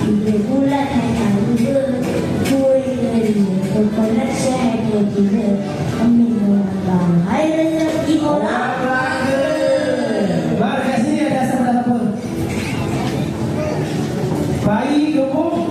Tiga bulan hanya dua, kue dari coconut share dia gila. Amin orang hai rezeki orang. Terima kasih ada sama apa. Bayi gemuk